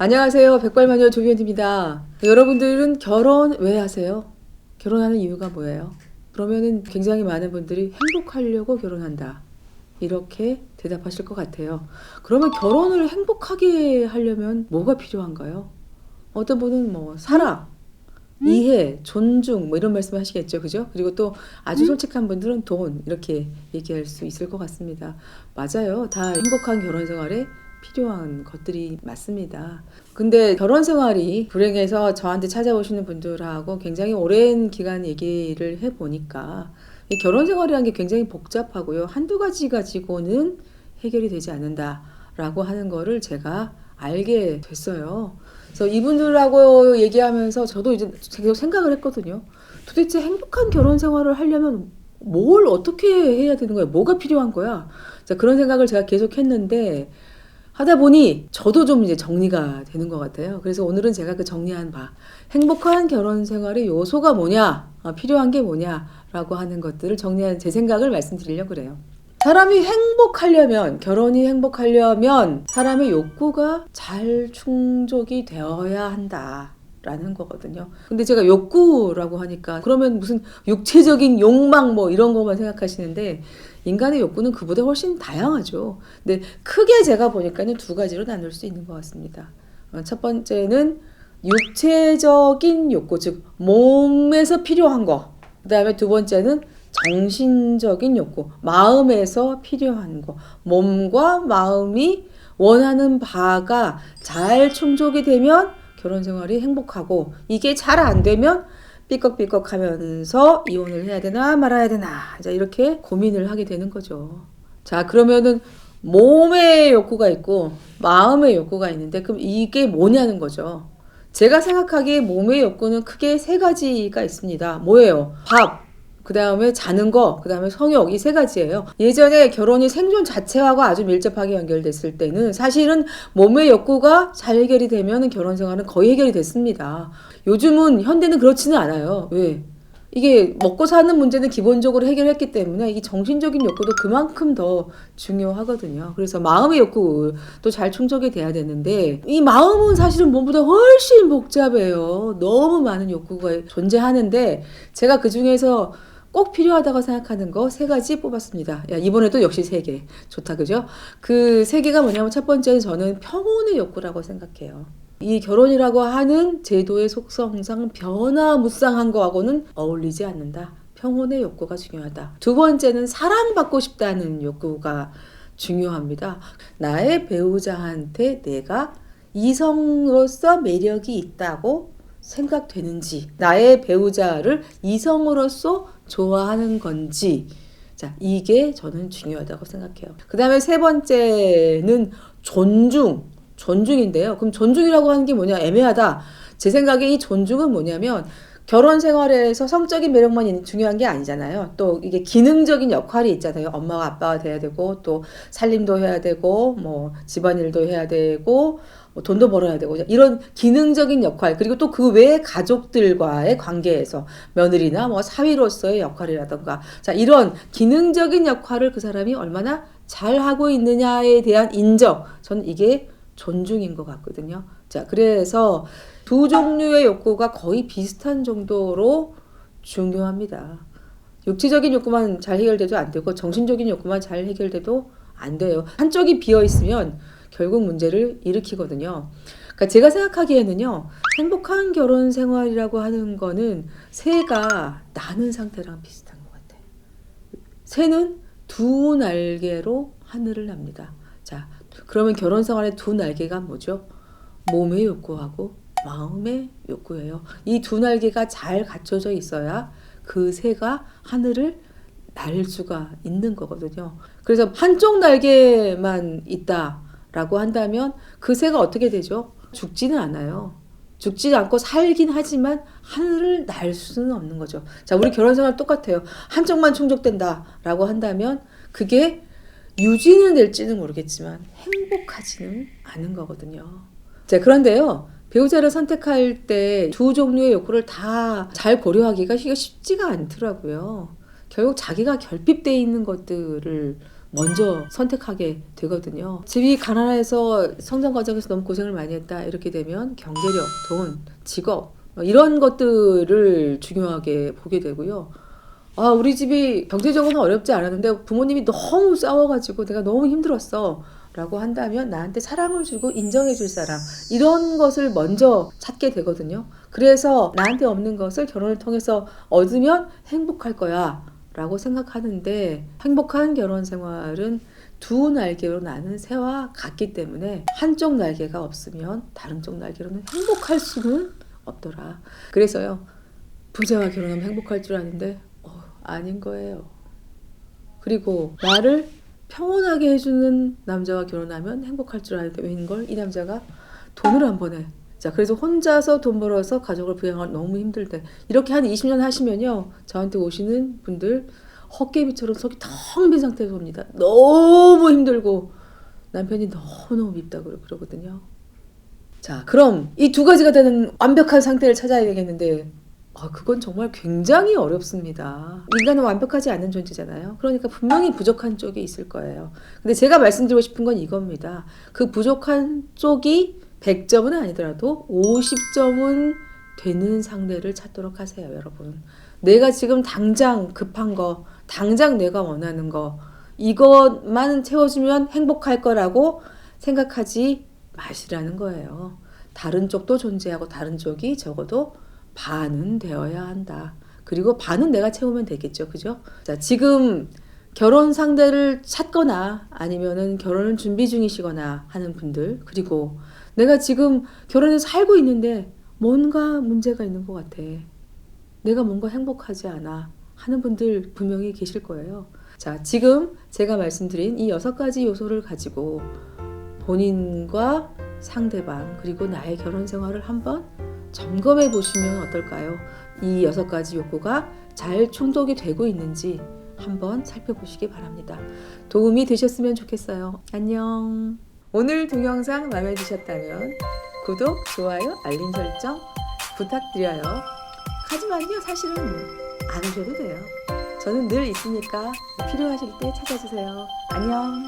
안녕하세요. 백발마녀 조변입니다. 여러분들은 결혼 왜 하세요? 결혼하는 이유가 뭐예요? 그러면은 굉장히 많은 분들이 행복하려고 결혼한다. 이렇게 대답하실 것 같아요. 그러면 결혼을 행복하게 하려면 뭐가 필요한가요? 어떤 분은 뭐 사랑, 이해, 존중 뭐 이런 말씀 하시겠죠. 그죠? 그리고 또 아주 솔직한 분들은 돈 이렇게 얘기할 수 있을 것 같습니다. 맞아요. 다 행복한 결혼 생활에 필요한 것들이 맞습니다. 근데 결혼 생활이 불행해서 저한테 찾아오시는 분들하고 굉장히 오랜 기간 얘기를 해보니까 이 결혼 생활이라는 게 굉장히 복잡하고요. 한두 가지 가지고는 해결이 되지 않는다라고 하는 거를 제가 알게 됐어요. 그래서 이분들하고 얘기하면서 저도 이제 계속 생각을 했거든요. 도대체 행복한 결혼 생활을 하려면 뭘 어떻게 해야 되는 거야? 뭐가 필요한 거야? 자, 그런 생각을 제가 계속 했는데 하다 보니 저도 좀 이제 정리가 되는 것 같아요. 그래서 오늘은 제가 그 정리한 바 행복한 결혼 생활의 요소가 뭐냐, 필요한 게 뭐냐라고 하는 것들을 정리한 제 생각을 말씀드리려고 그래요. 사람이 행복하려면, 결혼이 행복하려면 사람의 욕구가 잘 충족이 되어야 한다. 라는 거거든요. 근데 제가 욕구라고 하니까 그러면 무슨 육체적인 욕망 뭐 이런 것만 생각하시는데 인간의 욕구는 그보다 훨씬 다양하죠. 근데 크게 제가 보니까는 두 가지로 나눌 수 있는 것 같습니다. 첫 번째는 육체적인 욕구, 즉 몸에서 필요한 거. 그다음에 두 번째는 정신적인 욕구, 마음에서 필요한 거. 몸과 마음이 원하는 바가 잘 충족이 되면 결혼 생활이 행복하고, 이게 잘 안 되면 삐걱삐걱 하면서 이혼을 해야 되나 말아야 되나, 자, 이렇게 고민을 하게 되는 거죠. 자, 그러면은 몸의 욕구가 있고 마음의 욕구가 있는데 그럼 이게 뭐냐는 거죠. 제가 생각하기에 몸의 욕구는 크게 세 가지가 있습니다. 뭐예요? 밥, 그 다음에 자는 거, 그 다음에 성욕, 이 세 가지예요. 예전에 결혼이 생존 자체하고 아주 밀접하게 연결됐을 때는 사실은 몸의 욕구가 잘 해결이 되면 결혼 생활은 거의 해결이 됐습니다. 요즘은 현대는 그렇지는 않아요. 왜? 이게 먹고 사는 문제는 기본적으로 해결했기 때문에 이 정신적인 욕구도 그만큼 더 중요하거든요. 그래서 마음의 욕구도 잘 충족이 돼야 되는데 이 마음은 사실은 몸보다 훨씬 복잡해요. 너무 많은 욕구가 존재하는데 제가 그 중에서 꼭 필요하다고 생각하는 거 세 가지 뽑았습니다. 야, 이번에도 역시 세 개. 좋다, 그죠? 그 세 개가 뭐냐면 첫 번째는 저는 평온의 욕구라고 생각해요. 이 결혼이라고 하는 제도의 속성상 변화무쌍한 거하고는 어울리지 않는다. 평온의 욕구가 중요하다. 두 번째는 사랑받고 싶다는 욕구가 중요합니다. 나의 배우자한테 내가 이성으로서 매력이 있다고 생각되는지, 나의 배우자를 이성으로서 좋아하는 건지, 자, 이게 저는 중요하다고 생각해요. 그 다음에 세 번째는 존중인데요. 그럼 존중이라고 하는 게 뭐냐? 애매하다. 제 생각에 이 존중은 뭐냐면 결혼 생활에서 성적인 매력만 중요한 게 아니잖아요. 또 이게 기능적인 역할이 있잖아요. 엄마와 아빠가 돼야 되고, 또 살림도 해야 되고, 뭐 집안일도 해야 되고, 뭐 돈도 벌어야 되고, 이런 기능적인 역할, 그리고 또 그 외에 가족들과의 관계에서 며느리나 뭐 사위로서의 역할이라던가, 자, 이런 기능적인 역할을 그 사람이 얼마나 잘 하고 있느냐에 대한 인정, 저는 이게 존중인 것 같거든요. 자, 그래서 두 종류의 욕구가 거의 비슷한 정도로 중요합니다. 육체적인 욕구만 잘 해결돼도 안 되고 정신적인 욕구만 잘 해결돼도 안 돼요. 한쪽이 비어 있으면 결국 문제를 일으키거든요. 그러니까 제가 생각하기에는요, 행복한 결혼 생활이라고 하는 거는 새가 나는 상태랑 비슷한 것 같아요. 새는 두 날개로 하늘을 납니다. 자, 그러면 결혼 생활의 두 날개가 뭐죠? 몸의 욕구하고 마음의 욕구예요. 이 두 날개가 잘 갖춰져 있어야 그 새가 하늘을 날 수가 있는 거거든요. 그래서 한쪽 날개만 있다라고 한다면 그 새가 어떻게 되죠? 죽지는 않아요. 죽지 않고 살긴 하지만 하늘을 날 수는 없는 거죠. 자, 우리 결혼 생활 똑같아요. 한쪽만 충족된다라고 한다면 그게 유지는 될지는 모르겠지만 행복하지는 않은 거거든요. 자, 그런데요, 배우자를 선택할 때 두 종류의 욕구를 다 잘 고려하기가 쉽지가 않더라고요. 결국 자기가 결핍되어 있는 것들을 먼저 선택하게 되거든요. 집이 가난해서 성장 과정에서 너무 고생을 많이 했다 이렇게 되면 경제력, 돈, 직업 이런 것들을 중요하게 보게 되고요. 아, 우리 집이 경제적으로는 어렵지 않았는데 부모님이 너무 싸워가지고 내가 너무 힘들었어 라고 한다면 나한테 사랑을 주고 인정해 줄 사람 이런 것을 먼저 찾게 되거든요. 그래서 나한테 없는 것을 결혼을 통해서 얻으면 행복할 거야 라고 생각하는데, 행복한 결혼 생활은 두 날개로 나는 새와 같기 때문에 한쪽 날개가 없으면 다른 쪽 날개로는 행복할 수는 없더라. 그래서요, 부자와 결혼하면 행복할 줄 아는데 아닌 거예요. 그리고 나를 평온하게 해주는 남자와 결혼하면 행복할 줄 아는데 웬걸 이 남자가 돈을 안 버네. 자, 그래서 혼자서 돈 벌어서 가족을 부양하기 너무 힘들대. 이렇게 한 20년 하시면요, 저한테 오시는 분들 헛개비처럼 속이 텅 빈 상태에서 옵니다. 너무 힘들고 남편이 너무너무 밉다고 그러거든요. 자, 그럼 이 두 가지가 되는 완벽한 상태를 찾아야 되겠는데 그건 정말 굉장히 어렵습니다. 인간은 완벽하지 않은 존재잖아요. 그러니까 분명히 부족한 쪽이 있을 거예요. 근데 제가 말씀드리고 싶은 건 이겁니다. 그 부족한 쪽이 100점은 아니더라도 50점은 되는 상대를 찾도록 하세요, 여러분. 내가 지금 당장 급한 거, 당장 내가 원하는 거, 이것만 채워주면 행복할 거라고 생각하지 마시라는 거예요. 다른 쪽도 존재하고 다른 쪽이 적어도 반은 되어야 한다. 그리고 반은 내가 채우면 되겠죠. 그죠? 자, 지금 결혼 상대를 찾거나 아니면은 결혼을 준비 중이시거나 하는 분들, 그리고 내가 지금 결혼해서 살고 있는데 뭔가 문제가 있는 것 같아. 내가 뭔가 행복하지 않아 하는 분들 분명히 계실 거예요. 자, 지금 제가 말씀드린 이 6가지 요소를 가지고 본인과 상대방 그리고 나의 결혼 생활을 한번 점검해 보시면 어떨까요? 이 6가지 욕구가 잘 충족이 되고 있는지 한번 살펴보시기 바랍니다. 도움이 되셨으면 좋겠어요. 안녕. 오늘 동영상 마음에 드셨다면 구독, 좋아요, 알림 설정 부탁드려요. 하지만요, 사실은 안 하셔도 돼요. 저는 늘 있으니까 필요하실 때 찾아주세요. 안녕.